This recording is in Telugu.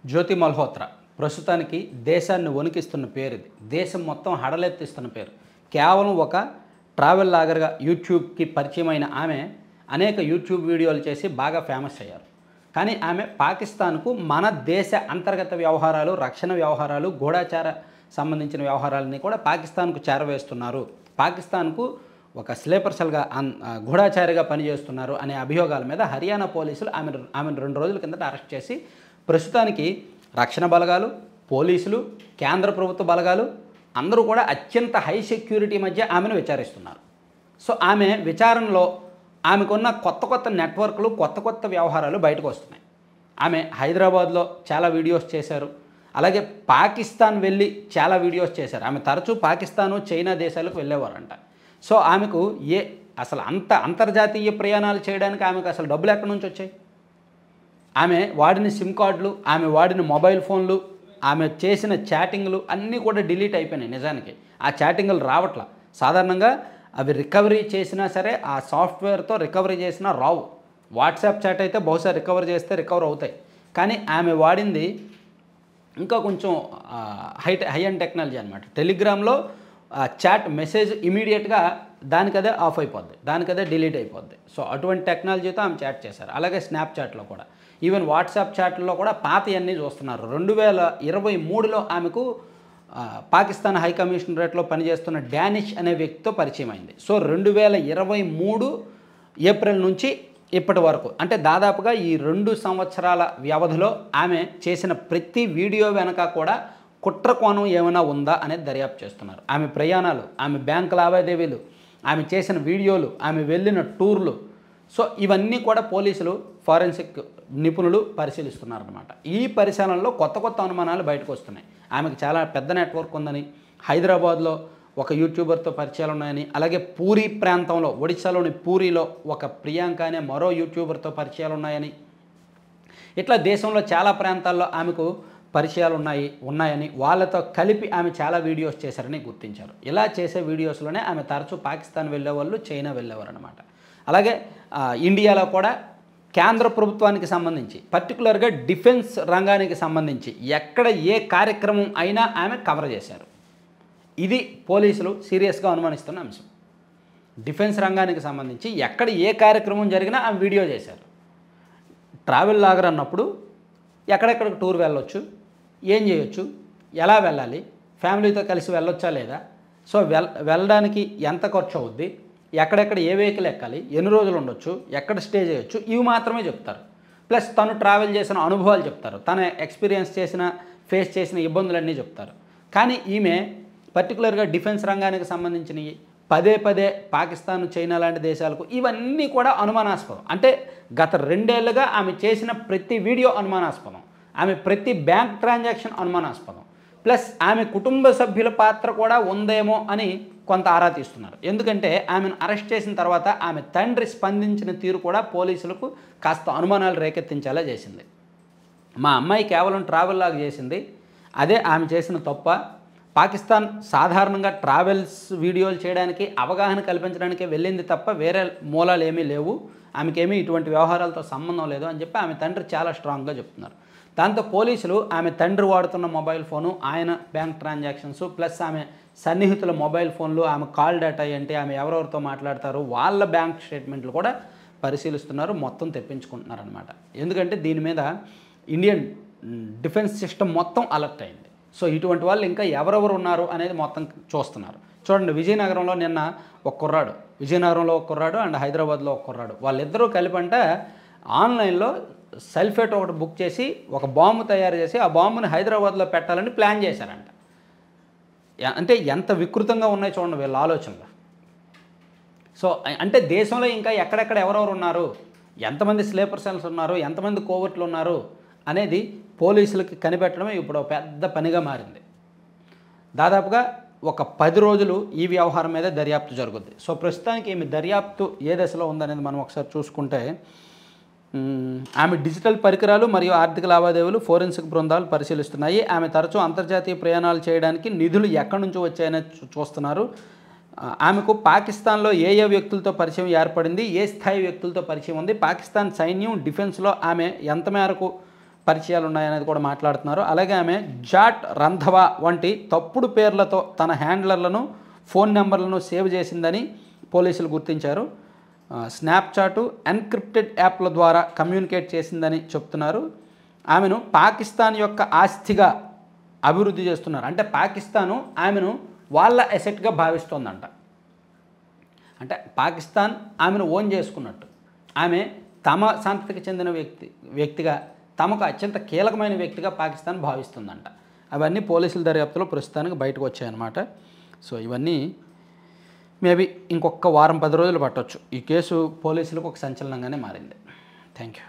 జ్యోతి మల్హోత్రా ప్రస్తుతానికి దేశాన్ని వణికిస్తున్న పేరు ఇది. దేశం మొత్తం హడలెత్తిస్తున్న పేరు. కేవలం ఒక ట్రావెల్ లాగర్గా యూట్యూబ్కి పరిచయమైన ఆమె అనేక యూట్యూబ్ వీడియోలు చేసి బాగా ఫేమస్ అయ్యారు. కానీ ఆమె పాకిస్తాన్కు మన దేశ అంతర్గత వ్యవహారాలు, రక్షణ వ్యవహారాలు, గూఢచార సంబంధించిన వ్యవహారాలని కూడా పాకిస్తాన్కు చేరవేస్తున్నారు, పాకిస్తాన్కు ఒక స్లీపర్ సెల్గా గూఢచారిగా పనిచేస్తున్నారు అనే అభియోగాల మీద హర్యానా పోలీసులు ఆమెను 2 రోజుల కిందట అరెస్ట్ చేసి ప్రస్తుతానికి రక్షణ బలగాలు, పోలీసులు, కేంద్ర ప్రభుత్వ బలగాలు అందరూ కూడా అత్యంత హై సెక్యూరిటీ మధ్య ఆమెను విచారిస్తున్నారు. సో ఆమె విచారణలో ఆమెకున్న కొత్త నెట్వర్క్లు, కొత్త వ్యవహారాలు బయటకు వస్తున్నాయి. ఆమె హైదరాబాద్లో చాలా వీడియోస్ చేశారు, అలాగే పాకిస్తాన్ వెళ్ళి చాలా వీడియోస్ చేశారు. ఆమె తరచూ పాకిస్తాను, చైనా దేశాలకు వెళ్ళేవారంట. సో ఆమెకు అసలు అంతర్జాతీయ ప్రయాణాలు చేయడానికి ఆమెకు అసలు డబ్బులు ఎక్కడి నుంచి వచ్చాయి? ఆమె వాడిన సిమ్ కార్డులు, ఆమె వాడిన మొబైల్ ఫోన్లు, ఆమె చేసిన చాటింగ్లు అన్నీ కూడా డిలీట్ అయిపోయినాయి. నిజానికి ఆ చాటింగ్లు రావట్లా. సాధారణంగా అవి రికవరీ చేసినా సరే ఆ సాఫ్ట్వేర్తో రికవరీ చేసినా రావు. వాట్సాప్ చాట్ అయితే బహుశా రికవర్ చేస్తే రికవర్ అవుతాయి. కానీ ఆమె వాడింది ఇంకా కొంచెం హై అండ్ టెక్నాలజీ అనమాట. టెలిగ్రామ్లో చాట్ మెసేజ్ ఇమీడియట్గా దానికదే ఆఫ్ అయిపోద్ది, దానికదే డిలీట్ అయిపోద్ది. సో అటువంటి టెక్నాలజీతో ఆమె చాట్ చేశారు. అలాగే స్నాప్చాట్లో కూడా, ఈవెన్ వాట్సాప్ చాట్లో కూడా పాతయన్నీ చూస్తున్నారు. 2023లో ఆమెకు పాకిస్తాన్ హై కమిషనరేట్లో పనిచేస్తున్న డానిష్ అనే వ్యక్తితో పరిచయం అయింది. సో 2023 ఏప్రిల్ నుంచి ఇప్పటి వరకు, అంటే దాదాపుగా ఈ 2 సంవత్సరాల వ్యవధిలో ఆమె చేసిన ప్రతి వీడియో వెనక కూడా కుట్ర కోణం ఏమైనా ఉందా అనేది దర్యాప్తు చేస్తున్నారు. ఆమె ప్రయాణాలు, ఆమె బ్యాంకు లావాదేవీలు, ఆమె చేసిన వీడియోలు, ఆమె వెళ్ళిన టూర్లు, సో ఇవన్నీ కూడా పోలీసులు, ఫారెన్సిక్ నిపుణులు పరిశీలిస్తున్నారన్నమాట. ఈ పరిశీలనలో కొత్త అనుమానాలు బయటకు వస్తున్నాయి. ఆమెకు చాలా పెద్ద నెట్వర్క్ ఉందని, హైదరాబాద్లో ఒక యూట్యూబర్తో పరిచయాలు ఉన్నాయని, అలాగే పూరీ ప్రాంతంలో, ఒడిశాలోని పూరీలో ఒక ప్రియాంక అనే మరో యూట్యూబర్తో పరిచయాలు ఉన్నాయని, ఇట్లా దేశంలో చాలా ప్రాంతాల్లో ఆమెకు పరిచయాలు ఉన్నాయని, వాళ్ళతో కలిపి ఆమె చాలా వీడియోస్ చేశారని గుర్తించారు. ఇలా చేసే వీడియోస్లోనే ఆమె తరచూ పాకిస్తాన్ వెళ్ళేవాళ్ళు, చైనా వెళ్ళేవారు అనమాట. అలాగే ఇండియాలో కూడా కేంద్ర ప్రభుత్వానికి సంబంధించి, పర్టికులర్గా డిఫెన్స్ రంగానికి సంబంధించి ఎక్కడ ఏ కార్యక్రమం అయినా ఆమె కవర్ చేశారు. ఇది పోలీసులు సీరియస్గా అనుమానిస్తున్న అంశం. డిఫెన్స్ రంగానికి సంబంధించి ఎక్కడ ఏ కార్యక్రమం జరిగినా ఆమె వీడియో చేశారు. ట్రావెల్ లాగర్ అన్నప్పుడు ఎక్కడెక్కడికి టూర్ వెళ్ళొచ్చు, ఏం చేయొచ్చు, ఎలా వెళ్ళాలి, ఫ్యామిలీతో కలిసి వెళ్ళొచ్చా లేదా, సో వెళ్ళడానికి ఎంత ఖర్చు అవుద్ది, ఎక్కడెక్కడ ఏ వెహికల్ ఎక్కాలి, ఎన్ని రోజులు ఉండొచ్చు, ఎక్కడ స్టే చేయొచ్చు, ఇవి మాత్రమే చెప్తారు. ప్లస్ తను ట్రావెల్ చేసిన అనుభవాలు చెప్తారు, తన ఎక్స్పీరియన్స్ ఫేస్ చేసిన ఇబ్బందులన్నీ చెప్తారు. కానీ ఈమె పర్టికులర్గా డిఫెన్స్ రంగానికి సంబంధించినవి పదే పాకిస్తాన్, చైనా లాంటి దేశాలకు ఇవన్నీ కూడా అనుమానాస్పదం. అంటే గత 2 ఏళ్లుగా ఆమె చేసిన ప్రతి వీడియో అనుమానాస్పదం, ఆమె ప్రతి బ్యాంక్ ట్రాన్సాక్షన్ అనుమానాస్పదం. ప్లస్ ఆమె కుటుంబ సభ్యుల పాత్ర కూడా ఉందేమో అని కొంత ఆరా తీస్తున్నారు. ఎందుకంటే ఆమెను అరెస్ట్ చేసిన తర్వాత ఆమె తండ్రి స్పందించిన తీరు కూడా పోలీసులకు కాస్త అనుమానాలు రేకెత్తించేలా చేసింది. మా అమ్మాయి కేవలం ట్రావెల్ లాగా చేసింది, అదే ఆమె చేసిన తప్ప, పాకిస్తాన్ సాధారణంగా ట్రావెల్స్ వీడియోలు చేయడానికి, అవగాహన కల్పించడానికే వెళ్ళింది తప్ప వేరే మూలాలు ఏమీ లేవు, ఆమెకేమీ ఇటువంటి వ్యవహారాలతో సంబంధం లేదు అని చెప్పి ఆమె తండ్రి చాలా స్ట్రాంగ్గా చెప్తున్నారు. దాంతో పోలీసులు ఆమె తండ్రి వాడుతున్న మొబైల్ ఫోను, ఆయన బ్యాంక్ ట్రాన్సాక్షన్స్, ప్లస్ ఆమె సన్నిహితుల మొబైల్ ఫోన్లు, ఆమె కాల్ డేటా ఏంటి, ఆమె ఎవరెవరితో మాట్లాడతారు, వాళ్ళ బ్యాంక్ స్టేట్మెంట్లు కూడా పరిశీలిస్తున్నారు, మొత్తం తెప్పించుకుంటున్నారు అనమాట. ఎందుకంటే దీని మీద ఇండియన్ డిఫెన్స్ సిస్టమ్ మొత్తం అలర్ట్ అయింది. సో ఇటువంటి వాళ్ళు ఇంకా ఎవరెవరు ఉన్నారు అనేది మొత్తం చూస్తున్నారు. చూడండి, విజయనగరంలో నిన్న ఒక కుర్రాడు, విజయనగరంలో ఒక కుర్రాడు అండ్ హైదరాబాద్లో ఒక కుర్రాడు, వాళ్ళిద్దరూ కలిపంటే ఆన్లైన్లో సల్ఫేట్ ఒకటి బుక్ చేసి ఒక బాంబు తయారు చేసి ఆ బాంబుని హైదరాబాద్లో పెట్టాలని ప్లాన్ చేశారంట. అంటే ఎంత వికృతంగా ఉన్నాయి చూడండి వీళ్ళ ఆలోచనలు. సో అంటే దేశంలో ఇంకా ఎక్కడెక్కడ ఎవరెవరు ఉన్నారు, ఎంతమంది స్లీపర్ సెల్స్ ఉన్నారు, ఎంతమంది కోవర్ట్లు ఉన్నారు అనేది పోలీసులకి కనిపెట్టడమే ఇప్పుడు పెద్ద పనిగా మారింది. దాదాపుగా ఒక 10 రోజులు ఈ వ్యవహారం మీద దర్యాప్తు జరుగుద్ది. సో ప్రస్తుతానికి ఈమె దర్యాప్తు ఏ దశలో ఉందనేది మనం ఒకసారి చూసుకుంటే, ఆమె డిజిటల్ పరికరాలు మరియు ఆర్థిక లావాదేవీలు ఫోరెన్సిక్ బృందాలు పరిశీలిస్తున్నాయి. ఆమె తరచూ అంతర్జాతీయ ప్రయాణాలు చేయడానికి నిధులు ఎక్కడి నుంచి వచ్చాయని చూస్తున్నారు. ఆమెకు పాకిస్తాన్లో ఏ వ్యక్తులతో పరిచయం ఏర్పడింది, ఏ స్థాయి వ్యక్తులతో పరిచయం ఉంది, పాకిస్తాన్ సైన్యం, డిఫెన్స్లో ఆమె ఎంత మేరకు పరిచయాలు ఉన్నాయనేది కూడా మాట్లాడుతున్నారు. అలాగే ఆమె జాట్ రంధవా వంటి తప్పుడు పేర్లతో తన హ్యాండ్లర్లను ఫోన్ నెంబర్లను సేవ్ చేసిందని పోలీసులు గుర్తించారు. స్నాప్చాట్ ఎన్క్రిప్టెడ్ యాప్ల ద్వారా కమ్యూనికేట్ చేసిందని చెప్తున్నారు. ఆమెను పాకిస్తాన్ యొక్క ఆస్తిగా అభివృద్ధి చేస్తున్నారు. అంటే పాకిస్తాను ఆమెను వాళ్ళ అసెట్గా భావిస్తోందంట. అంటే పాకిస్తాన్ ఆమెను ఓన్ చేసుకున్నట్టు, ఆమె తమ సంతతికి చెందిన వ్యక్తిగా తమకు అత్యంత కీలకమైన వ్యక్తిగా పాకిస్తాన్ భావిస్తుందంట. అవన్నీ పోలీసుల దర్యాప్తులో ప్రస్తుతానికి బయటకు వచ్చాయన్నమాట. సో ఇవన్నీ మేబీ ఇంకొక వారం 10 రోజులు పట్టవచ్చు. ఈ కేసు పోలీసులకు ఒక సంచలనంగానే మారింది. Thank you.